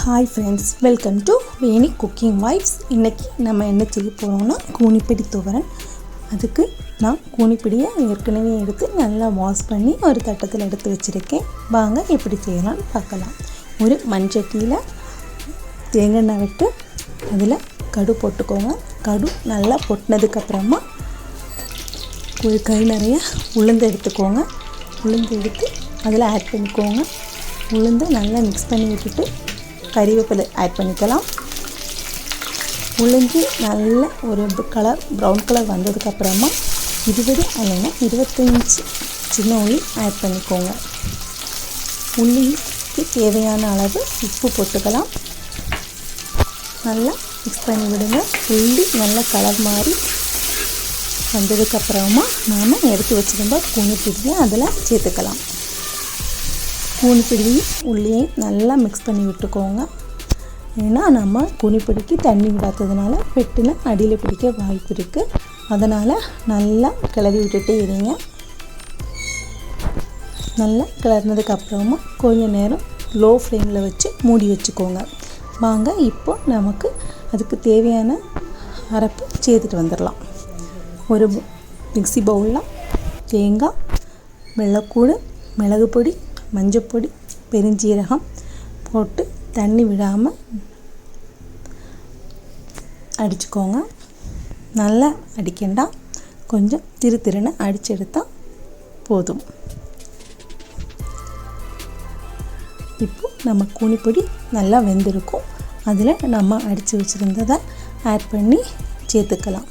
Hi friends, welcome to Veni cooking vibes. இன்றைக்கி நம்ம என்ன செய்ய போகிறோம்னா கூனிப்பிடி துவரன். அதுக்கு நான் கூனிப்பிடியை ஏற்கனவே எடுத்து நல்லா வாஷ் பண்ணி ஒரு தட்டத்தில் எடுத்து வச்சுருக்கேன். வாங்க எப்படி செய்யலாம்னு பார்க்கலாம். ஒரு மண்சட்டியில் தேங்காய் எண்ணெய் விட்டு அதில் கடு போட்டுக்கோங்க. கடு நல்லா பொட்டினதுக்கப்புறமா ஒரு கை நிறைய உளுந்து எடுத்துக்கோங்க. உளுந்து எடுத்து அதில் ஆட் பண்ணிக்கோங்க. உளுந்து நல்லா மிக்ஸ் பண்ணி விட்டுட்டு கறிவேப்பிலை ஆட் பண்ணிக்கலாம். உளுந்து நல்ல ஒரு ப்ரௌன் கலர் வந்ததுக்கப்புறமா 20 இல்லைன்னா 25 சின்ன உள்ளி ஆட் பண்ணிக்கோங்க. உள்ளிக்கு தேவையான அளவு உப்பு போட்டுக்கலாம். நல்லா மிக்ஸ் பண்ணி விடுங்க. உள்ளி நல்ல கலர் மாதிரி வந்ததுக்கப்புறமா நாம் எடுத்து வச்சுருந்தா கூனிப்பிடியை அதில் சேர்த்துக்கலாம். கூனிப்பிடியும் உள்ளியையும் நல்லா மிக்ஸ் பண்ணி விட்டுக்கோங்க. ஏன்னா நம்ம கூனிப்பிடிக்கு தண்ணி விடாததுனால பெட்டுன்னு அடியில் பிடிக்க வாய்ப்பு இருக்குது. அதனால் நல்லா கிளறி விட்டுட்டே இருங்க. நல்லா கிளறினதுக்கப்புறமா கொஞ்சம் நேரம் லோ ஃப்ளேமில் வச்சு மூடி வச்சுக்கோங்க. வாங்க இப்போ நமக்கு அதுக்கு தேவையான அரைப்பு சேர்த்துட்டு வந்துடலாம். ஒரு மிக்ஸி பவுலில் தேங்காய், வெள்ளைக்கூடு, மிளகு பொடி, மஞ்சப்பொடி, பெருஞ்சீரகம் போட்டு தண்ணி விடாமல் அடிச்சுக்கோங்க. நல்லா அடிக்கண்டா, கொஞ்சம் திருன்னு அடிச்செடுத்தால் போதும். இப்போ நம்ம கூனிப்பொடி நல்லா வெந்திருக்கும். அதில் நம்ம அடித்து வச்சுருந்ததை ஆட் பண்ணி சேர்த்துக்கலாம்.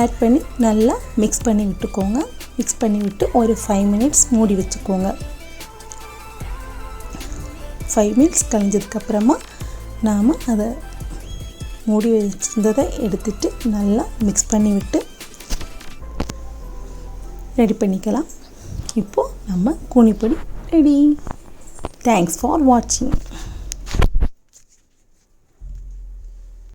ஆட் பண்ணி நல்லா மிக்ஸ் பண்ணி விட்டுக்கோங்க. மிக்ஸ் பண்ணி விட்டு ஒரு 5 மினிட்ஸ் மூடி வச்சுக்கோங்க. 5 மினிட்ஸ் கழிஞ்சதுக்கப்புறமா நாம் அதை மூடி வச்சிருந்ததை எடுத்துட்டு நல்லா மிக்ஸ் பண்ணி விட்டு ரெடி பண்ணிக்கலாம். இப்போது நம்ம கூனிப்பொடி ரெடி. தேங்க்ஸ் ஃபார் வாட்சிங்.